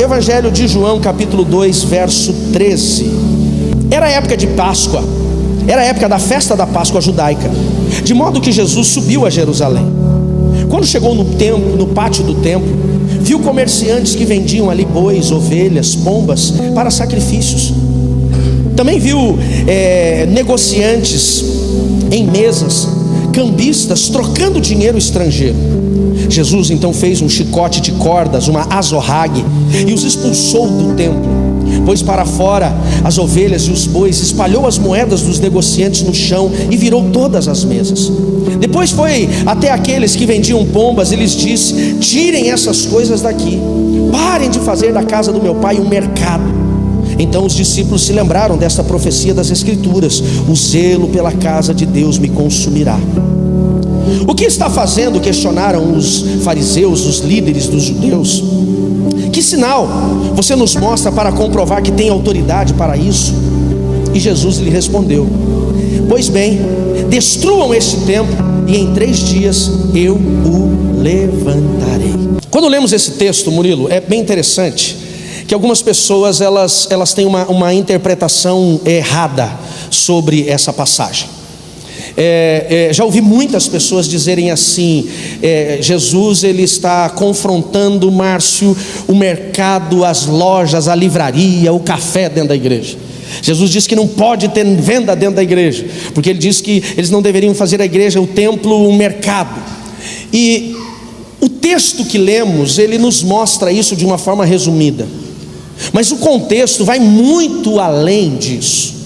Evangelho de João, capítulo 2, verso 13. Era a época de Páscoa, era a época da festa da Páscoa judaica, de modo que Jesus subiu a Jerusalém. Quando chegou no pátio do templo, viu comerciantes que vendiam ali bois, ovelhas, pombas para sacrifícios. Também viu negociantes em mesas, cambistas trocando dinheiro estrangeiro. Jesus então fez um chicote de cordas, uma azorrague, e os expulsou do templo. Pôs para fora as ovelhas e os bois, espalhou as moedas dos negociantes no chão e virou todas as mesas. Depois foi até aqueles que vendiam pombas e lhes disse: tirem essas coisas daqui, parem de fazer da casa do meu pai um mercado. Então os discípulos se lembraram desta profecia das Escrituras: o zelo pela casa de Deus me consumirá. O que está fazendo? Questionaram os fariseus, os líderes dos judeus. Que sinal você nos mostra para comprovar que tem autoridade para isso? E Jesus lhe respondeu: pois bem, destruam este templo e em 3 dias eu o levantarei. Quando lemos esse texto, Murilo, é bem interessante que algumas pessoas elas têm uma interpretação errada sobre essa passagem. Já ouvi muitas pessoas dizerem assim: Jesus ele está confrontando, Márcio, o mercado, as lojas, a livraria, o café dentro da igreja. Jesus disse que não pode ter venda dentro da igreja, porque ele disse que eles não deveriam fazer a igreja, o templo, um mercado. E o texto que lemos, ele nos mostra isso de uma forma resumida, mas o contexto vai muito além disso.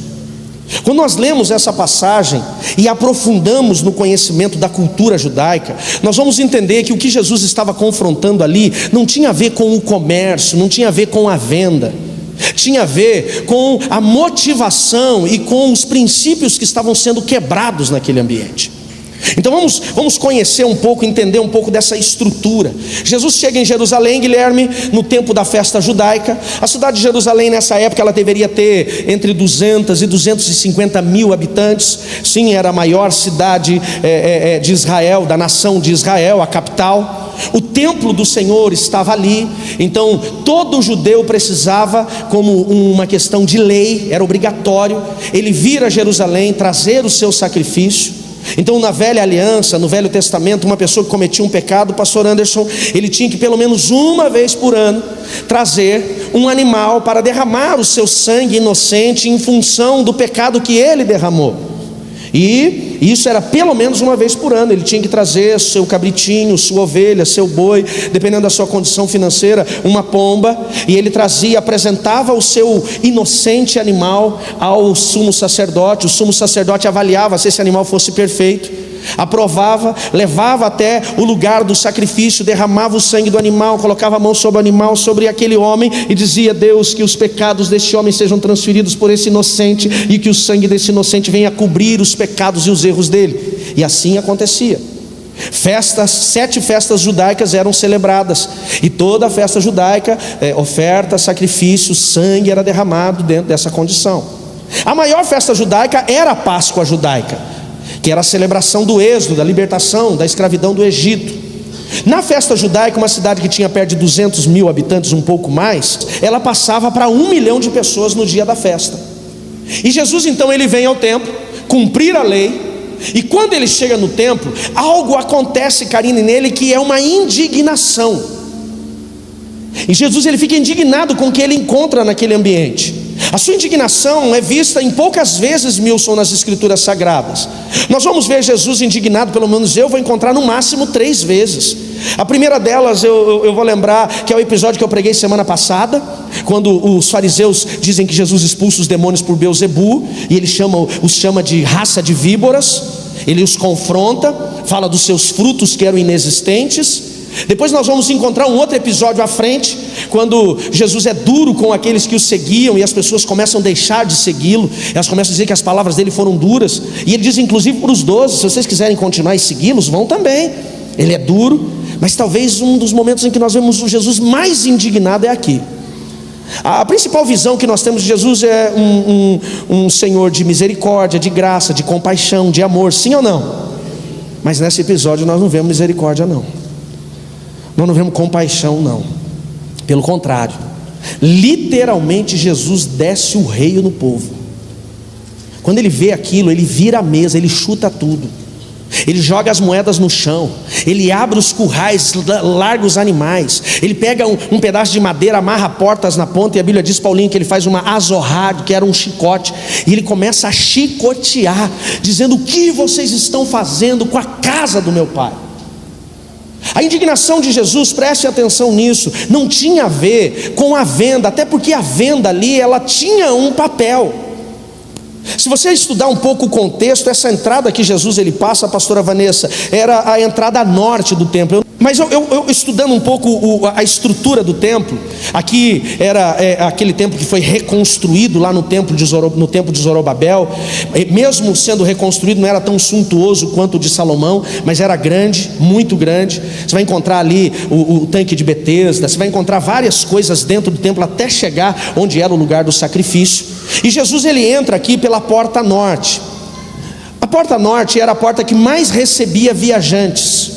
Quando nós lemos essa passagem e aprofundamos no conhecimento da cultura judaica, nós vamos entender que o que Jesus estava confrontando ali não tinha a ver com o comércio, não tinha a ver com a venda, tinha a ver com a motivação e com os princípios que estavam sendo quebrados naquele ambiente. Então vamos conhecer um pouco, entender um pouco dessa estrutura. Jesus chega em Jerusalém, Guilherme, no tempo da festa judaica. A cidade de Jerusalém nessa época ela deveria ter entre 200 e 250 mil habitantes. Sim, era a maior cidade de Israel, da nação de Israel, a capital. O templo do Senhor estava ali. Então todo judeu precisava, como uma questão de lei, era obrigatório ele vir a Jerusalém, trazer o seu sacrifício. Então na velha aliança, no Velho Testamento, uma pessoa que cometia um pecado, o pastor Anderson, ele tinha que pelo menos uma vez por ano trazer um animal para derramar o seu sangue inocente em função do pecado que ele derramou. E isso era pelo menos uma vez por ano. Ele tinha que trazer seu cabritinho, sua ovelha, seu boi, dependendo da sua condição financeira, uma pomba. E ele trazia, apresentava o seu inocente animal ao sumo sacerdote. O sumo sacerdote avaliava se esse animal fosse perfeito, aprovava, levava até o lugar do sacrifício, derramava o sangue do animal, colocava a mão sobre o animal, sobre aquele homem, e dizia: Deus, que os pecados deste homem sejam transferidos por esse inocente, e que o sangue desse inocente venha cobrir os pecados e os erros dele. E assim acontecia. 7 festas judaicas eram celebradas, e toda a festa judaica, oferta, sacrifício, sangue era derramado dentro dessa condição. A maior festa judaica era a Páscoa judaica, que era a celebração do êxodo, da libertação, da escravidão do Egito. Na festa judaica, uma cidade que tinha perto de 200 mil habitantes, um pouco mais, ela passava para 1 milhão de pessoas no dia da festa. E Jesus então ele vem ao templo, cumprir a lei, e quando ele chega no templo, algo acontece, Karine, nele, que é uma indignação. E Jesus ele fica indignado com o que ele encontra naquele ambiente. A sua indignação é vista em poucas vezes, Milson, nas Escrituras Sagradas. Nós vamos ver Jesus indignado, pelo menos eu vou encontrar no máximo 3 vezes. A primeira delas eu vou lembrar, que é o episódio que eu preguei semana passada, quando os fariseus dizem que Jesus expulsa os demônios por Beelzebu, e ele os chama de raça de víboras. Ele os confronta, fala dos seus frutos que eram inexistentes. Depois nós vamos encontrar um outro episódio à frente, quando Jesus é duro com aqueles que o seguiam, e as pessoas começam a deixar de segui-lo. Elas começam a dizer que as palavras dele foram duras, e ele diz inclusive para os 12: se vocês quiserem continuar e segui-los, vão também. Ele é duro, mas talvez um dos momentos em que nós vemos o Jesus mais indignado é aqui. A principal visão que nós temos de Jesus é um Senhor de misericórdia, de graça, de compaixão, de amor, sim ou não? Mas nesse episódio nós não vemos misericórdia, não. Nós não vemos compaixão, não. Pelo contrário, Literalmente Jesus desce o rei no povo. Quando ele vê aquilo, ele vira a mesa, ele chuta tudo, ele joga as moedas no chão, ele abre os currais, larga os animais, ele pega um pedaço de madeira, amarra portas na ponta, e a Bíblia diz, Paulinho, que ele faz uma azorrad, que era um chicote, e ele começa a chicotear, dizendo: o que vocês estão fazendo com a casa do meu pai? A indignação de Jesus, preste atenção nisso, não tinha a ver com a venda, até porque a venda ali, ela tinha um papel. Se você estudar um pouco o contexto, essa entrada que Jesus ele passa, pastora Vanessa, era a entrada norte do templo. Mas eu estudando um pouco a estrutura do templo, aqui era aquele templo que foi reconstruído lá no templo de Zorobabel. Mesmo sendo reconstruído, não era tão suntuoso quanto o de Salomão, mas era grande, muito grande. Você vai encontrar ali o tanque de Betesda, você vai encontrar várias coisas dentro do templo até chegar onde era o lugar do sacrifício. E Jesus ele entra aqui pela porta norte. A porta norte era a porta que mais recebia viajantes.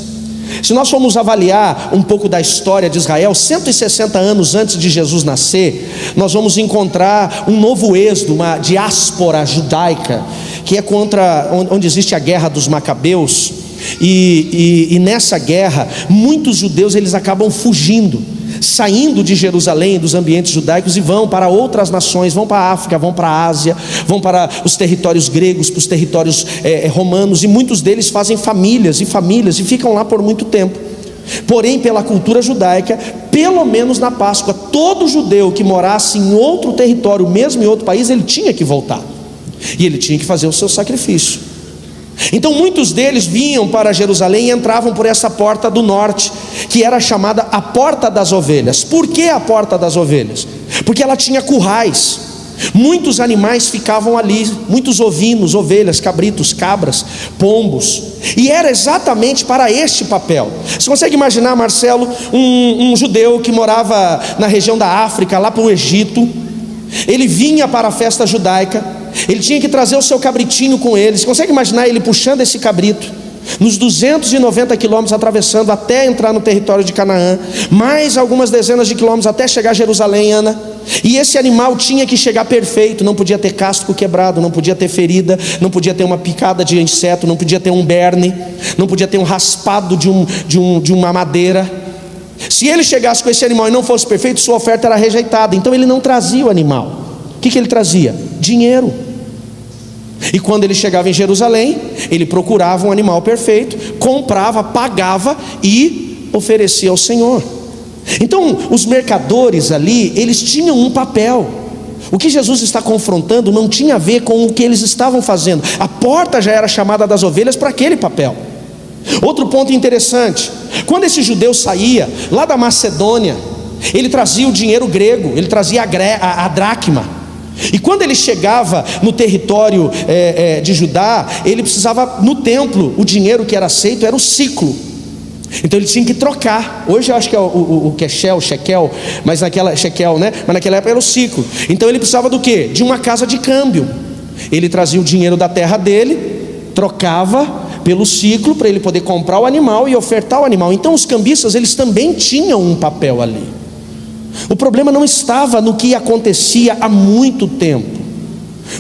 Se nós formos avaliar um pouco da história de Israel, 160 anos antes de Jesus nascer, nós vamos encontrar um novo êxodo, uma diáspora judaica, que é contra onde existe a guerra dos Macabeus, e nessa guerra, muitos judeus eles acabam fugindo, saindo de Jerusalém, dos ambientes judaicos, e vão para outras nações, vão para a África, vão para a Ásia, vão para os territórios gregos, para os territórios romanos, e muitos deles fazem famílias e ficam lá por muito tempo. Porém, pela cultura judaica, pelo menos na Páscoa, todo judeu que morasse em outro território, mesmo em outro país, ele tinha que voltar, e ele tinha que fazer o seu sacrifício. Então muitos deles vinham para Jerusalém e entravam por essa porta do norte, que era chamada a porta das ovelhas. Por que a porta das ovelhas? Porque ela tinha currais, muitos animais ficavam ali, muitos ovinos, ovelhas, cabritos, cabras, pombos, e era exatamente para este papel. Você consegue imaginar, Marcelo, um judeu que morava na região da África, lá para o Egito, ele vinha para a festa judaica, ele tinha que trazer o seu cabritinho com ele. Você consegue imaginar ele puxando esse cabrito nos 290 quilômetros, atravessando até entrar no território de Canaã, mais algumas dezenas de quilômetros até chegar a Jerusalém, Ana? E esse animal tinha que chegar perfeito, não podia ter casco quebrado, não podia ter ferida, não podia ter uma picada de inseto, não podia ter um berne, não podia ter um raspado de uma madeira. Se ele chegasse com esse animal e não fosse perfeito, sua oferta era rejeitada. Então ele não trazia o animal. O que ele trazia? Dinheiro. E quando ele chegava em Jerusalém, ele procurava um animal perfeito, comprava, pagava e oferecia ao Senhor. Então os mercadores ali, eles tinham um papel. O que Jesus está confrontando não tinha a ver com o que eles estavam fazendo. A porta já era chamada das ovelhas para aquele papel. Outro ponto interessante: quando esse judeu saía lá da Macedônia, ele trazia o dinheiro grego, ele trazia a dracma. E quando ele chegava no território de Judá, ele precisava, no templo, o dinheiro que era aceito era o ciclo. Então ele tinha que trocar. Hoje eu acho que é o shekel, mas naquela shekel, né? Mas naquela época era o ciclo. Então ele precisava do quê? De uma casa de câmbio. Ele trazia o dinheiro da terra dele, trocava pelo ciclo para ele poder comprar o animal e ofertar o animal. Então os cambistas, eles também tinham um papel ali. O problema não estava no que acontecia há muito tempo.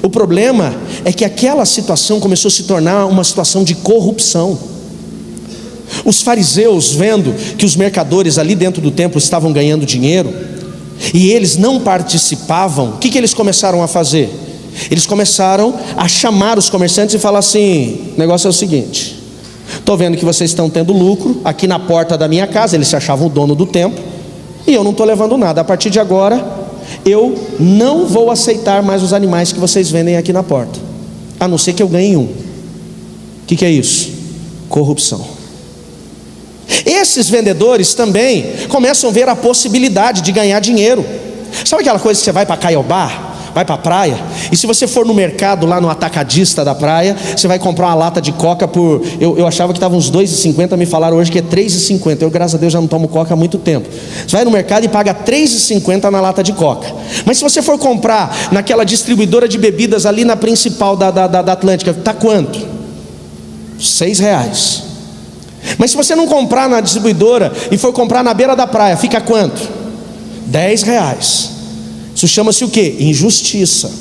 O problema é que aquela situação começou a se tornar uma situação de corrupção. Os fariseus, vendo que os mercadores ali dentro do templo estavam ganhando dinheiro e eles não participavam, o que eles começaram a fazer? Eles começaram a chamar os comerciantes e falar assim: o negócio é o seguinte, estou vendo que vocês estão tendo lucro aqui na porta da minha casa. Eles se achavam o dono do templo, e eu não estou levando nada. A partir de agora, eu não vou aceitar mais os animais que vocês vendem aqui na porta, a não ser que eu ganhe um. O que é isso? Corrupção. Esses vendedores também começam a ver a possibilidade de ganhar dinheiro. Sabe aquela coisa que você vai para Caiobá, vai para a praia, e se você for no mercado lá no atacadista da praia, você vai comprar uma lata de coca por, eu achava que estava uns R$2,50, me falaram hoje que é R$3,50. Eu, graças a Deus, já não tomo coca há muito tempo. Você vai no mercado e paga R$3,50 na lata de coca. Mas se você for comprar naquela distribuidora de bebidas ali na principal da Atlântica, está quanto? R$6. Mas se você não comprar na distribuidora e for comprar na beira da praia, fica quanto? R$10. Isso chama-se o quê? Injustiça.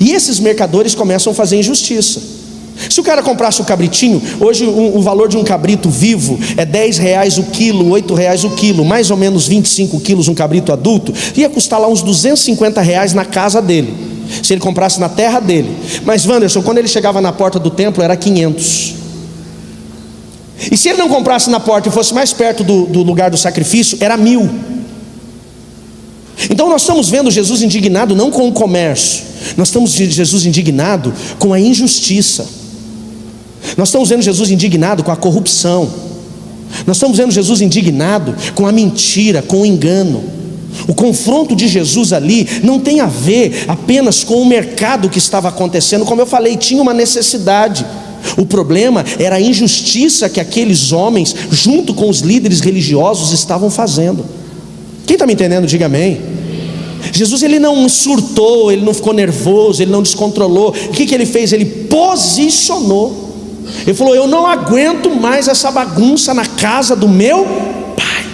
E esses mercadores começam a fazer injustiça. Se o cara comprasse o cabritinho, hoje o valor de um cabrito vivo é R$10 o quilo, R$8 o quilo, mais ou menos 25 quilos um cabrito adulto, ia custar lá uns R$250 na casa dele, se ele comprasse na terra dele. Mas Wanderson, quando ele chegava na porta do templo era 500. E se ele não comprasse na porta e fosse mais perto do lugar do sacrifício, era 1.000. Então nós estamos vendo Jesus indignado não com o comércio, nós estamos vendo Jesus indignado com a injustiça. Nós estamos vendo Jesus indignado com a corrupção. Nós estamos vendo Jesus indignado com a mentira, com o engano. O confronto de Jesus ali não tem a ver apenas com o mercado que estava acontecendo. Como eu falei, tinha uma necessidade. O problema era a injustiça que aqueles homens, junto com os líderes religiosos, estavam fazendo. Quem está me entendendo, diga amém. Jesus, ele não surtou, ele não ficou nervoso, ele não descontrolou. O que ele fez? Ele posicionou. Ele falou: eu não aguento mais essa bagunça na casa do meu pai.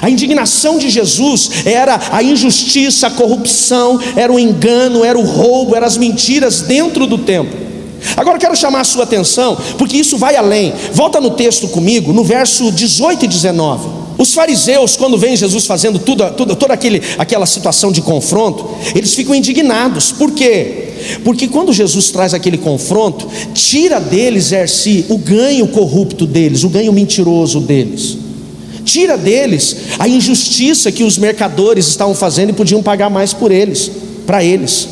A indignação de Jesus era a injustiça, a corrupção, era o engano, era o roubo, eram as mentiras dentro do templo. Agora eu quero chamar a sua atenção, porque isso vai além. Volta no texto comigo, no verso 18 e 19. Os fariseus, quando veem Jesus fazendo toda aquela situação de confronto, eles ficam indignados. Por quê? Porque quando Jesus traz aquele confronto, tira deles o ganho corrupto deles, o ganho mentiroso deles. Tira deles a injustiça que os mercadores estavam fazendo e podiam pagar mais por eles, para eles.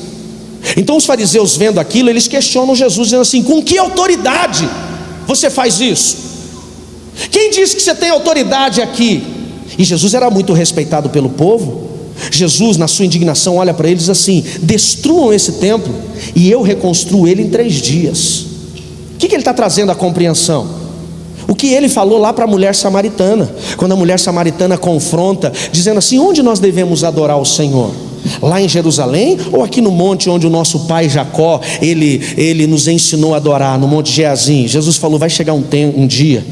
Então os fariseus, vendo aquilo, eles questionam Jesus, dizendo assim: com que autoridade você faz isso? Quem disse que você tem autoridade aqui? E Jesus era muito respeitado pelo povo. Jesus, na sua indignação, olha para eles assim: destruam esse templo e eu reconstruo ele em 3 dias. O que ele está trazendo à compreensão? O que ele falou lá para a mulher samaritana, quando a mulher samaritana confronta, dizendo assim: onde nós devemos adorar o Senhor? Lá em Jerusalém ou aqui no monte onde o nosso pai Jacó ele nos ensinou a adorar, no monte Geazim? Jesus falou: vai chegar um dia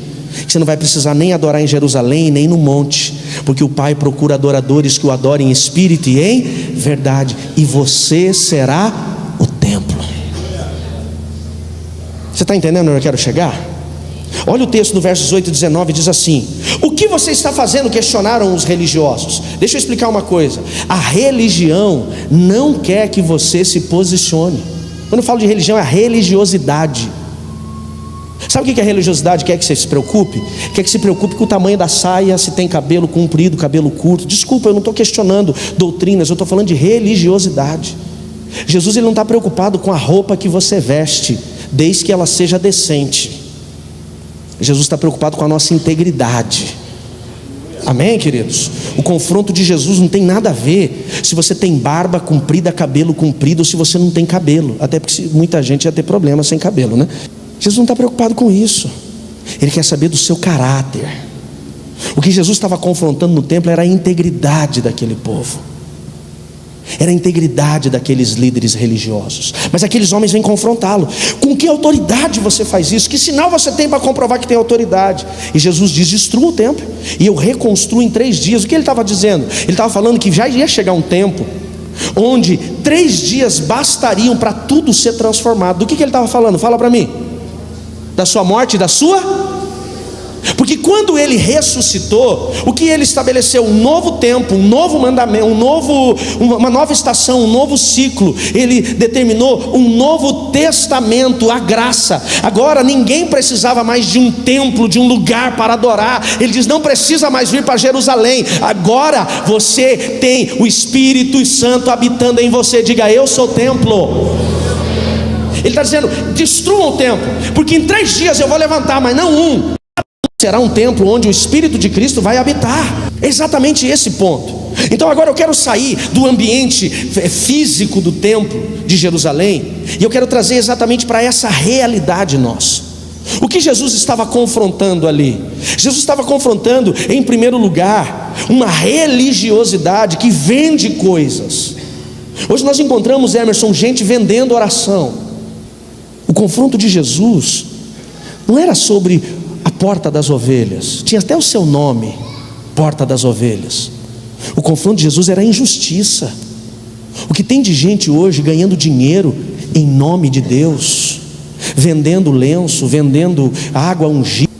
que você não vai precisar nem adorar em Jerusalém nem no monte, porque o Pai procura adoradores que o adorem em espírito e em verdade, e você será o templo. Você está entendendo onde eu quero chegar? Olha o texto do verso 18 e 19, diz assim: o que você está fazendo? Questionaram os religiosos. Deixa eu explicar uma coisa: a religião não quer que você se posicione. Quando eu falo de religião, é a religiosidade. Sabe o que a religiosidade quer? Que você se preocupe? Quer que se preocupe com o tamanho da saia, se tem cabelo comprido, cabelo curto. Desculpa, eu não estou questionando doutrinas, eu estou falando de religiosidade. Jesus, ele não está preocupado com a roupa que você veste, desde que ela seja decente. Jesus está preocupado com a nossa integridade. Amém, queridos? O confronto de Jesus não tem nada a ver se você tem barba comprida, cabelo comprido, ou se você não tem cabelo. Até porque muita gente ia ter problema sem cabelo, né? Jesus não está preocupado com isso. Ele quer saber do seu caráter. O que Jesus estava confrontando no templo era a integridade daquele povo, era a integridade daqueles líderes religiosos. Mas aqueles homens vêm confrontá-lo: com que autoridade você faz isso? Que sinal você tem para comprovar que tem autoridade? E Jesus diz: destrua o templo e eu reconstruo em 3 dias. O que ele estava dizendo? Ele estava falando que já ia chegar um tempo onde 3 dias bastariam para tudo ser transformado. Do que ele estava falando? Fala para mim. Da sua morte e da sua... Porque quando ele ressuscitou, o que ele estabeleceu? Um novo tempo, um novo mandamento, uma nova estação, um novo ciclo. Ele determinou um novo testamento, a graça. Agora ninguém precisava mais de um templo, de um lugar para adorar. Ele diz: não precisa mais vir para Jerusalém. Agora você tem o Espírito Santo habitando em você. Diga: eu sou o templo. Ele está dizendo: destruam o templo, porque em 3 dias eu vou levantar, mas não um. Será um templo onde o Espírito de Cristo vai habitar. É exatamente esse ponto. Então agora eu quero sair do ambiente físico do templo de Jerusalém, e eu quero trazer exatamente para essa realidade nossa. O que Jesus estava confrontando ali? Jesus estava confrontando, em primeiro lugar, uma religiosidade que vende coisas. Hoje nós encontramos, Emerson, gente vendendo oração. O confronto de Jesus não era sobre a porta das ovelhas, tinha até o seu nome, porta das ovelhas. O confronto de Jesus era a injustiça. O que tem de gente hoje ganhando dinheiro em nome de Deus, vendendo lenço, vendendo água ungida.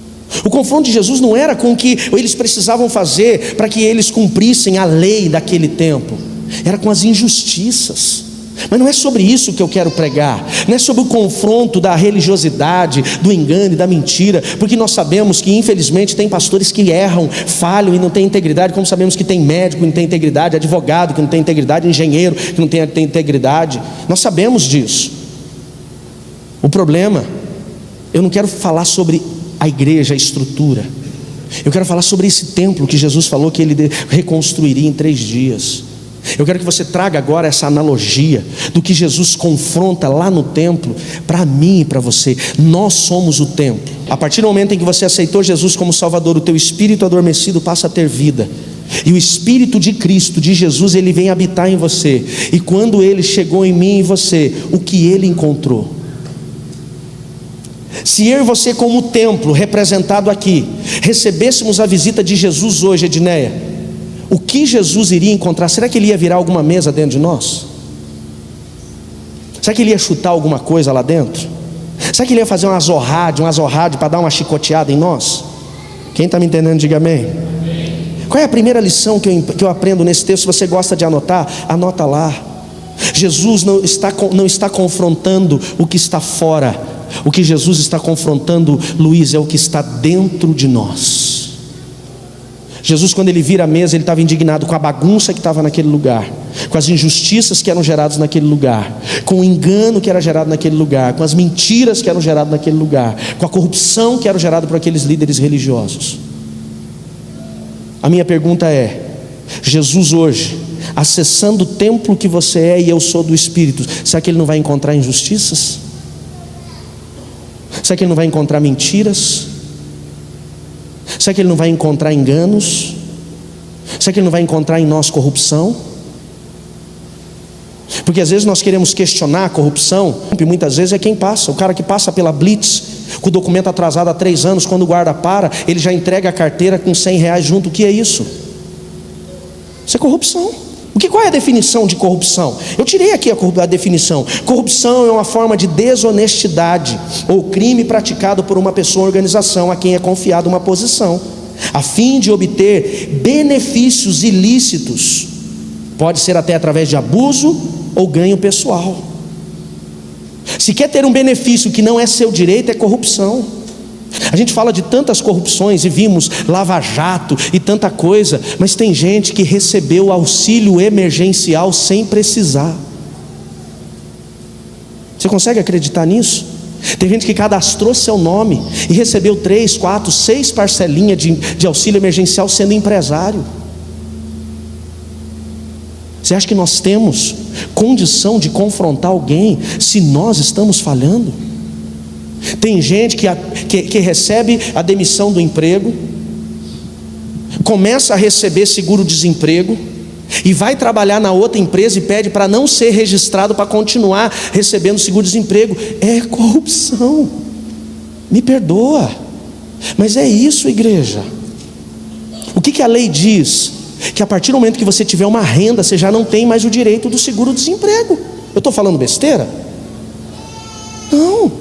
O confronto de Jesus não era com o que eles precisavam fazer para que eles cumprissem a lei daquele tempo, era com as injustiças. Mas não é sobre isso que eu quero pregar, não é sobre o confronto da religiosidade, do engano e da mentira, porque nós sabemos que infelizmente tem pastores que erram, falham e não têm integridade, como sabemos que tem médico que não tem integridade, advogado que não tem integridade, engenheiro que não tem integridade. Nós sabemos disso. O problema, eu não quero falar sobre a igreja, a estrutura, eu quero falar sobre esse templo que Jesus falou que ele reconstruiria em 3 dias. Eu quero que você traga agora essa analogia do que Jesus confronta lá no templo para mim e para você. Nós somos o templo. A partir do momento em que você aceitou Jesus como Salvador, o teu espírito adormecido passa a ter vida, e o Espírito de Cristo, de Jesus, ele vem habitar em você. E quando ele chegou em mim e você, o que ele encontrou? Se eu e você, como templo representado aqui, recebêssemos a visita de Jesus hoje, Edneia, o que Jesus iria encontrar? Será que ele ia virar alguma mesa dentro de nós? Será que ele ia chutar alguma coisa lá dentro? Será que ele ia fazer um azorrade para dar uma chicoteada em nós? Quem está me entendendo, diga amém. Qual é a primeira lição que eu aprendo nesse texto? Se você gosta de anotar, anota lá. Jesus não está confrontando o que está fora. O que Jesus está confrontando, Luiz, é o que está dentro de nós. Jesus, quando ele vira a mesa, ele estava indignado com a bagunça que estava naquele lugar, com as injustiças que eram geradas naquele lugar, com o engano que era gerado naquele lugar, com as mentiras que eram geradas naquele lugar, com a corrupção que era gerada por aqueles líderes religiosos. A minha pergunta é: Jesus hoje, acessando o templo que você é e eu sou do Espírito, será que ele não vai encontrar injustiças? Será que ele não vai encontrar mentiras? Será que ele não vai encontrar enganos? Será que ele não vai encontrar em nós corrupção? Porque às vezes nós queremos questionar a corrupção, e muitas vezes é quem passa, o cara que passa pela blitz, com o documento atrasado há 3 anos, quando o guarda para, ele já entrega a carteira com R$100 junto. O que é isso? Isso é corrupção. Qual é a definição de corrupção? Eu tirei aqui a definição. Corrupção é uma forma de desonestidade ou crime praticado por uma pessoa ou organização a quem é confiada uma posição, a fim de obter benefícios ilícitos. Pode ser até através de abuso ou ganho pessoal. Se quer ter um benefício que não é seu direito, é corrupção. A gente fala de tantas corrupções e vimos Lava Jato e tanta coisa, mas tem gente que recebeu auxílio emergencial sem precisar. Você consegue acreditar nisso? Tem gente que cadastrou seu nome e recebeu 3, 4, 6 parcelinhas de auxílio emergencial sendo empresário. Você acha que nós temos condição de confrontar alguém se nós estamos falhando? Tem gente que recebe a demissão do emprego, começa a receber seguro-desemprego e vai trabalhar na outra empresa e pede para não ser registrado para continuar recebendo seguro-desemprego. É corrupção. Me perdoa, mas é isso, igreja. O que a lei diz? Que a partir do momento que você tiver uma renda, você já não tem mais o direito do seguro-desemprego. Eu estou falando besteira? Não.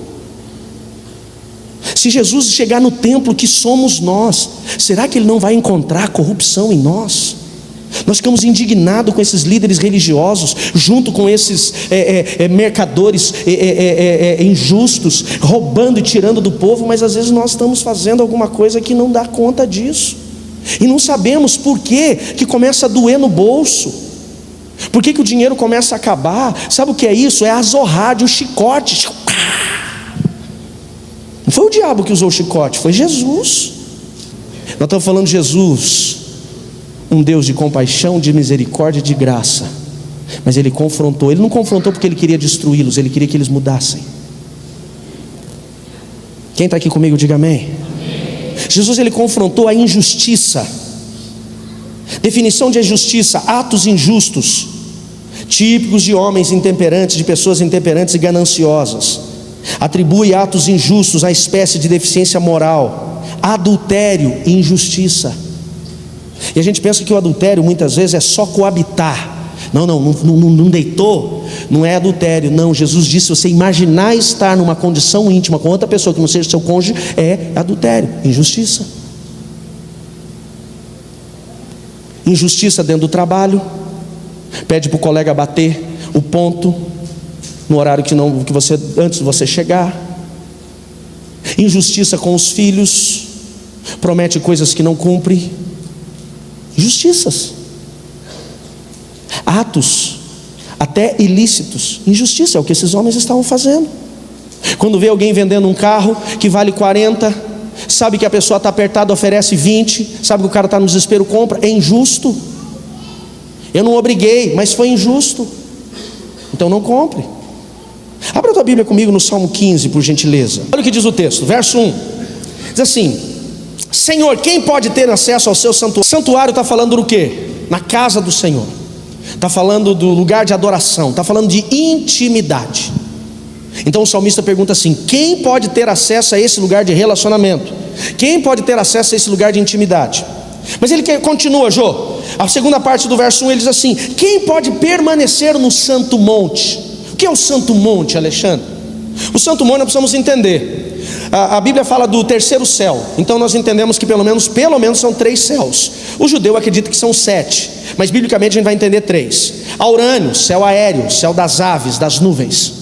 Se Jesus chegar no templo que somos nós, será que ele não vai encontrar corrupção em nós? Nós ficamos indignados com esses líderes religiosos, junto com esses mercadores injustos, roubando e tirando do povo, mas às vezes nós estamos fazendo alguma coisa que não dá conta disso, e não sabemos por que começa a doer no bolso, por que o dinheiro começa a acabar. Sabe o que é isso? É a azorrade, o chicote. Não foi o diabo que usou o chicote, foi Jesus. Nós estamos falando de Jesus, um Deus de compaixão, de misericórdia, de graça. Mas ele confrontou. Ele não confrontou porque ele queria destruí-los, ele queria que eles mudassem. Quem está aqui comigo, diga amém. Jesus, ele confrontou a injustiça. Definição de injustiça: atos injustos, típicos de homens intemperantes, de pessoas intemperantes e gananciosas. Atribui atos injustos à espécie de deficiência moral, adultério e injustiça. E a gente pensa que o adultério muitas vezes é só coabitar. Não deitou, não é adultério. Não, Jesus disse: se você imaginar estar numa condição íntima com outra pessoa que não seja seu cônjuge, é adultério, injustiça. Injustiça dentro do trabalho, pede para o colega bater o ponto no horário antes de você chegar. Injustiça com os filhos, promete coisas que não cumpre. Injustiças, atos até ilícitos, injustiça, é o que esses homens estavam fazendo. Quando vê alguém vendendo um carro que vale 40, sabe que a pessoa está apertada, oferece 20, sabe que o cara está no desespero, compra, é injusto. Eu não obriguei, mas foi injusto, então não compre. Abra a tua Bíblia comigo no Salmo 15, por gentileza. Olha o que diz o texto, verso 1, diz assim: Senhor, quem pode ter acesso ao seu santuário? Santuário está falando do quê? Na casa do Senhor, está falando do lugar de adoração, está falando de intimidade. Então o salmista pergunta assim: quem pode ter acesso a esse lugar de relacionamento? Quem pode ter acesso a esse lugar de intimidade? Mas ele continua, Jô, a segunda parte do verso 1, ele diz assim: quem pode permanecer no santo monte? O que é o santo monte, Alexandre? O santo monte nós precisamos entender. A Bíblia fala do terceiro céu, então nós entendemos que pelo menos são 3 céus. O judeu acredita que são 7, mas biblicamente a gente vai entender 3. Aurânio, céu aéreo, céu das aves, das nuvens.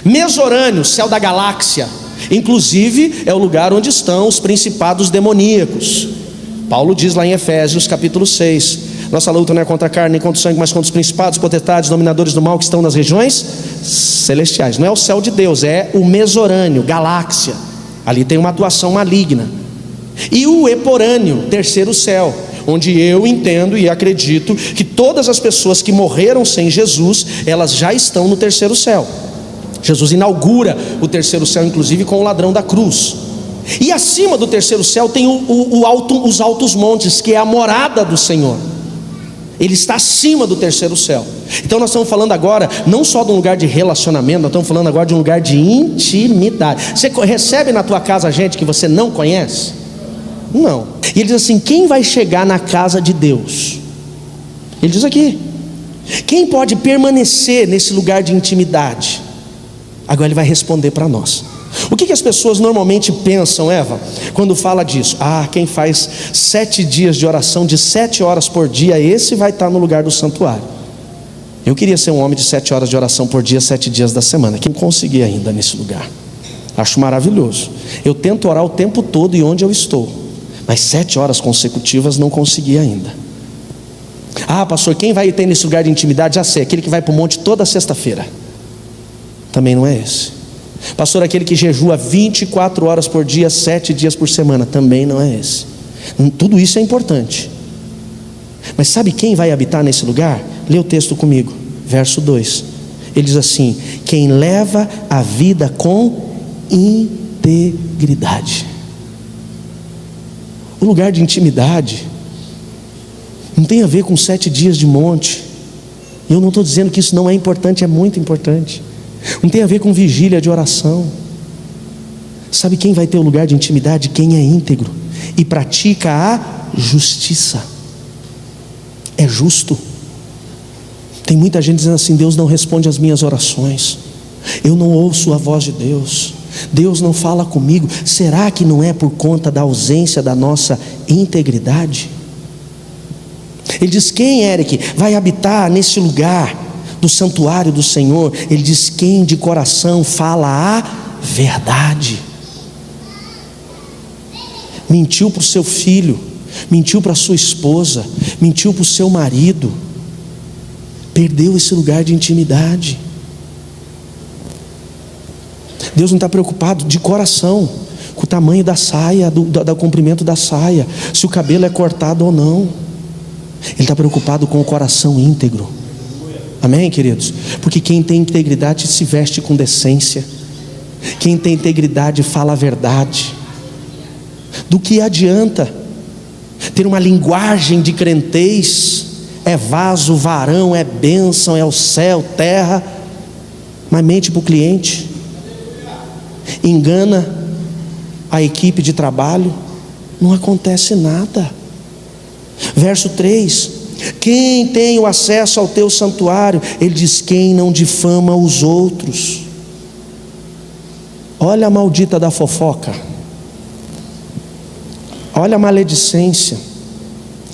Mesorânio, céu da galáxia, inclusive é o lugar onde estão os principados demoníacos. Paulo diz lá em Efésios capítulo 6: nossa luta não é contra a carne nem contra o sangue, mas contra os principados, potestades, dominadores do mal que estão nas regiões celestiais. Não é o céu de Deus, é o mesorânio, galáxia. Ali tem uma atuação maligna. E o eporâneo, terceiro céu, onde eu entendo e acredito que todas as pessoas que morreram sem Jesus, elas já estão no terceiro céu. Jesus inaugura o terceiro céu, inclusive com o ladrão da cruz. E acima do terceiro céu tem os altos montes, que é a morada do Senhor. Ele está acima do terceiro céu. Então nós estamos falando agora não só de um lugar de relacionamento, nós estamos falando agora de um lugar de intimidade. Você recebe na tua casa gente que você não conhece? Não. E ele diz assim: quem vai chegar na casa de Deus? Ele diz aqui: quem pode permanecer nesse lugar de intimidade? Agora ele vai responder para nós. O que as pessoas normalmente pensam, Eva, quando fala disso? Quem faz 7 dias de oração de 7 horas por dia, esse vai estar no lugar do santuário. Eu queria ser um homem de 7 horas de oração por dia, 7 dias da semana, que não consegui ainda nesse lugar. Acho maravilhoso. Eu tento orar o tempo todo e onde eu estou, mas 7 horas consecutivas não consegui ainda. Pastor, quem vai ter nesse lugar de intimidade? Já sei, aquele que vai para o monte toda sexta-feira. Também não é esse. Pastor, aquele que jejua 24 horas por dia, 7 dias por semana. Também não é esse. Tudo isso é importante. Mas sabe quem vai habitar nesse lugar? Lê o texto comigo, verso 2. Ele diz assim: quem leva a vida com integridade. O lugar de intimidade não tem a ver com 7 dias de monte. Eu não estou dizendo que isso não é importante, é muito importante. Não tem a ver com vigília de oração. Sabe quem vai ter o lugar de intimidade? Quem é íntegro e pratica a justiça. É justo. Tem muita gente dizendo assim: Deus não responde às minhas orações, eu não ouço a voz de Deus, Deus não fala comigo. Será que não é por conta da ausência da nossa integridade? Ele diz: quem, Eric, vai habitar nesse lugar do santuário do Senhor? Ele diz: quem de coração fala a verdade. Mentiu para o seu filho, mentiu para a sua esposa, mentiu para o seu marido, perdeu esse lugar de intimidade. Deus não está preocupado de coração com o tamanho da saia, do comprimento da saia, se o cabelo é cortado ou não. Ele está preocupado com o coração íntegro. Amém, queridos? Porque quem tem integridade se veste com decência. Quem tem integridade fala a verdade. Do que adianta ter uma linguagem de crentez? É vaso, varão, é bênção, é o céu, terra, mas mente para o cliente, engana a equipe de trabalho, não acontece nada. Verso 3: quem tem o acesso ao teu santuário? Ele diz: quem não difama os outros. Olha a maldita da fofoca, olha a maledicência.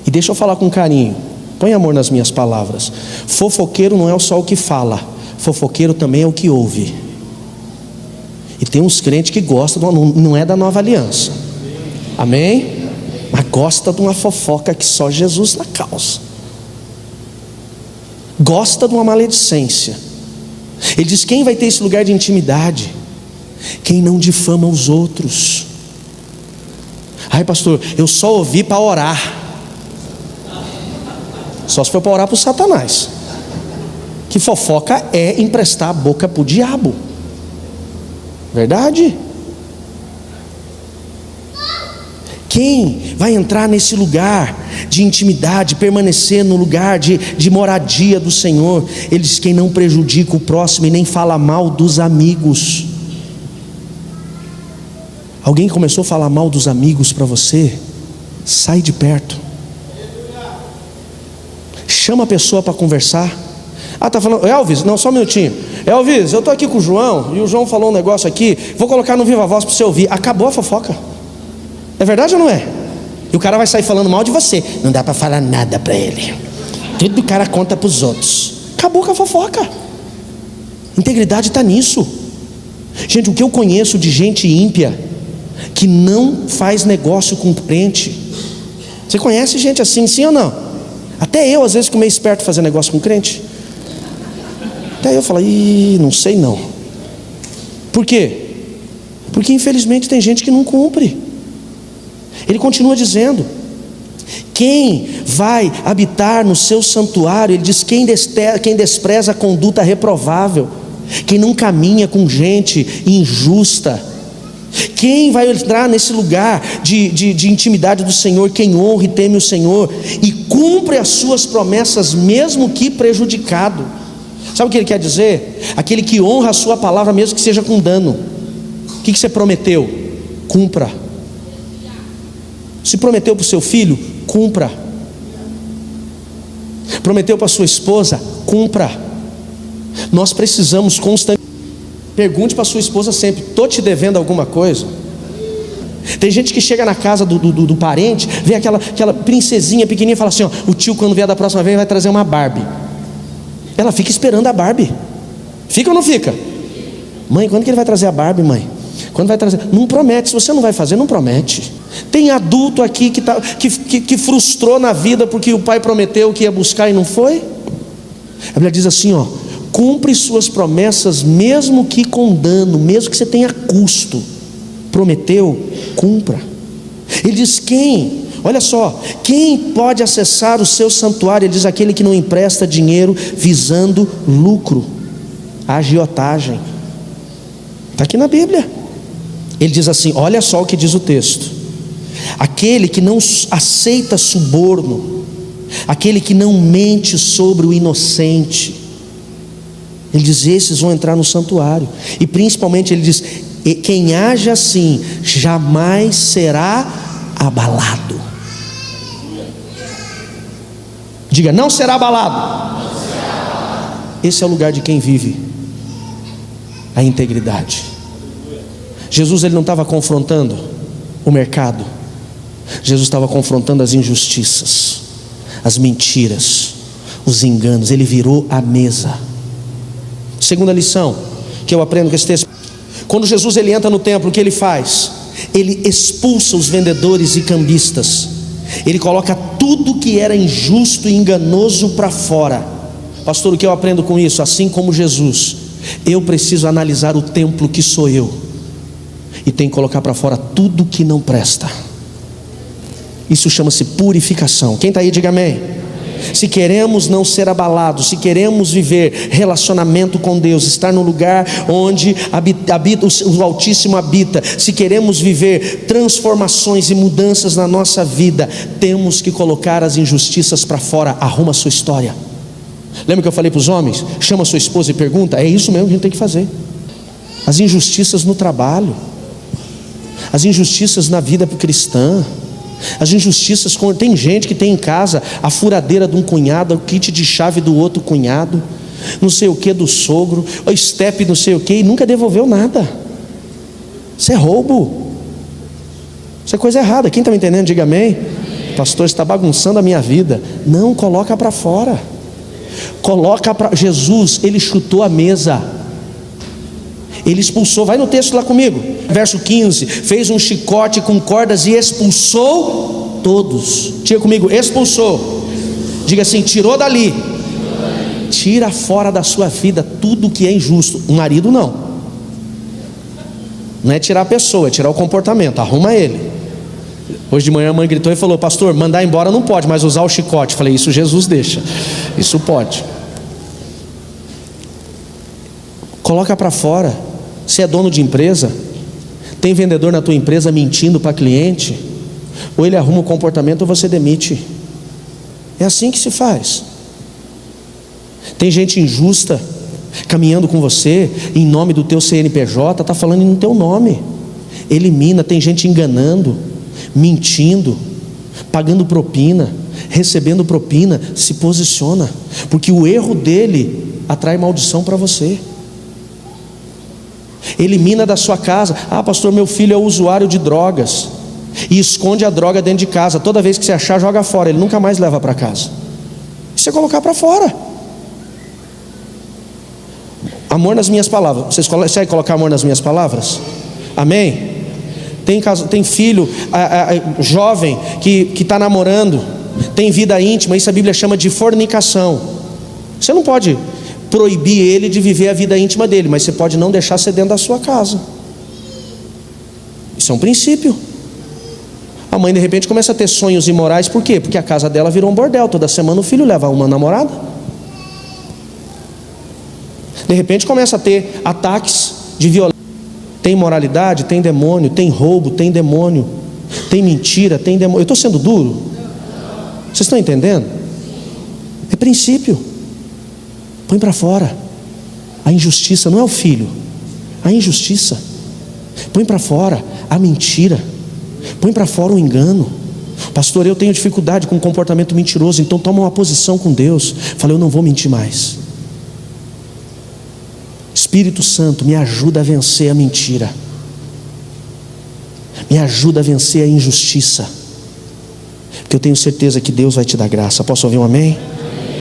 E deixa eu falar com carinho, põe amor nas minhas palavras. Fofoqueiro não é só o que fala, fofoqueiro também é o que ouve. E tem uns crentes que gostam, não é da nova aliança, amém? Mas gosta de uma fofoca que só Jesus na causa, gosta de uma maledicência. Ele diz: quem vai ter esse lugar de intimidade? Quem não difama os outros. Ai, pastor, eu só ouvi para orar. Só se for para orar para o Satanás, que fofoca é emprestar a boca para o diabo. Verdade? Quem vai entrar nesse lugar de intimidade, permanecer no lugar de moradia do Senhor? Ele diz: quem não prejudica o próximo e nem fala mal dos amigos. Alguém começou a falar mal dos amigos para você? Sai de perto. Chama a pessoa para conversar. Ah, tá falando, Elvis? Não, só um minutinho. Elvis, eu estou aqui com o João, e o João falou um negócio aqui, vou colocar no Viva Voz para você ouvir. Acabou a fofoca. É verdade ou não é? E o cara vai sair falando mal de você. Não dá para falar nada para ele. Tudo o cara conta para os outros. Acabou com a fofoca. Integridade está nisso. Gente, o que eu conheço de gente ímpia que não faz negócio com crente. Você conhece gente assim, sim ou não? Até eu às vezes fico meio esperto fazer negócio com crente. Até eu falo: ih, não sei não. Por quê? Porque infelizmente tem gente que não cumpre. Ele continua dizendo: quem vai habitar no seu santuário? Ele diz: quem despreza a conduta reprovável, quem não caminha com gente injusta. Quem vai entrar nesse lugar de intimidade do Senhor? Quem honra e teme o Senhor e cumpre as suas promessas, mesmo que prejudicado. Sabe o que ele quer dizer? Aquele que honra a sua palavra, mesmo que seja com dano. O que você prometeu? Cumpra. Se prometeu para o seu filho, cumpra. Prometeu para sua esposa, cumpra. Nós precisamos constantemente. Pergunte para sua esposa sempre: estou te devendo alguma coisa? Tem gente que chega na casa do parente, vê aquela princesinha pequenininha e fala assim: ó, o tio quando vier da próxima vez vai trazer uma Barbie. Ela fica esperando a Barbie. Fica ou não fica? Mãe, quando que ele vai trazer a Barbie, mãe? Quando vai trazer? Não promete. Se você não vai fazer, não promete. Tem adulto aqui que frustrou na vida porque o pai prometeu que ia buscar e não foi. A Bíblia diz assim, ó: cumpre suas promessas, mesmo que com dano, mesmo que você tenha custo. Prometeu, cumpra. Ele diz: quem? Olha só, quem pode acessar o seu santuário? Ele diz: aquele que não empresta dinheiro visando lucro, agiotagem. Está aqui na Bíblia. Ele diz assim, olha só o que diz o texto: aquele que não aceita suborno, aquele que não mente sobre o inocente. Ele diz: esses vão entrar no santuário. E principalmente ele diz: quem age assim jamais será abalado. Diga: não será abalado. Não será abalado. Esse é o lugar de quem vive a integridade. Jesus, ele não estava confrontando o mercado. Jesus estava confrontando as injustiças, as mentiras, os enganos. Ele virou a mesa. Segunda lição que eu aprendo com esse texto: quando Jesus ele entra no templo, o que ele faz? Ele expulsa os vendedores e cambistas. Ele coloca tudo que era injusto e enganoso para fora. Pastor, o que eu aprendo com isso? Assim como Jesus, eu preciso analisar o templo que sou eu, e tenho que colocar para fora tudo que não presta. Isso chama-se purificação. Quem está aí, diga amém. Se queremos não ser abalados, se queremos viver relacionamento com Deus, estar no lugar onde o Altíssimo habita, se queremos viver transformações e mudanças na nossa vida, temos que colocar as injustiças para fora. Arruma a sua história. Lembra que eu falei para os homens? Chama a sua esposa e pergunta. É isso mesmo que a gente tem que fazer. As injustiças no trabalho, as injustiças na vida cristã, As injustiças, tem gente que tem em casa a furadeira de um cunhado, o kit de chave do outro cunhado, não sei o que do sogro, o step não sei o que, e nunca devolveu nada. Isso é roubo, isso é coisa errada. Quem está me entendendo, diga amém. Pastor, está bagunçando a minha vida. Não, coloca para fora. Coloca para Jesus, ele chutou a mesa, ele expulsou. Vai no texto lá comigo, verso 15: fez um chicote com cordas e expulsou todos. Diga comigo, expulsou. Diga assim, tirou dali. Tira fora da sua vida tudo que é injusto. O marido não é tirar a pessoa, é tirar o comportamento. Arruma ele. Hoje de manhã a mãe gritou e falou: pastor, mandar embora não pode, mas usar o chicote. Falei: isso Jesus deixa, isso pode. Coloca para fora. Você é dono de empresa, tem vendedor na tua empresa mentindo para cliente, ou ele arruma o comportamento ou você demite. É assim que se faz. Tem gente injusta caminhando com você em nome do teu CNPJ, está falando no teu nome. Elimina. Tem gente enganando, mentindo, pagando propina, recebendo propina. Se posiciona, porque o erro dele atrai maldição para você. Elimina da sua casa. Ah, pastor, meu filho é usuário de drogas, e esconde a droga dentro de casa. Toda vez que você achar, joga fora. Ele nunca mais leva para casa. Isso é colocar para fora. Amor nas minhas palavras. Vocês conseguem colocar amor nas minhas palavras? Amém? Tem filho jovem que está namorando, tem vida íntima. Isso a Bíblia chama de fornicação. Você não pode proibir ele de viver a vida íntima dele, mas você pode não deixar ser dentro da sua casa. Isso é um princípio. A mãe de repente começa a ter sonhos imorais. Por quê? Porque a casa dela virou um bordel. Toda semana o filho leva uma namorada. De repente começa a ter ataques de violência. Tem imoralidade, tem demônio. Tem roubo, tem demônio. Tem mentira, tem demônio. Eu estou sendo duro? Vocês estão entendendo? É princípio. Põe para fora. A injustiça não é o filho, a injustiça. Põe para fora a mentira. Põe para fora o engano. Pastor, eu tenho dificuldade com o comportamento mentiroso. Então toma uma posição com Deus. Fala: eu não vou mentir mais. Espírito Santo, me ajuda a vencer a mentira, me ajuda a vencer a injustiça, porque eu tenho certeza que Deus vai te dar graça. Posso ouvir um amém?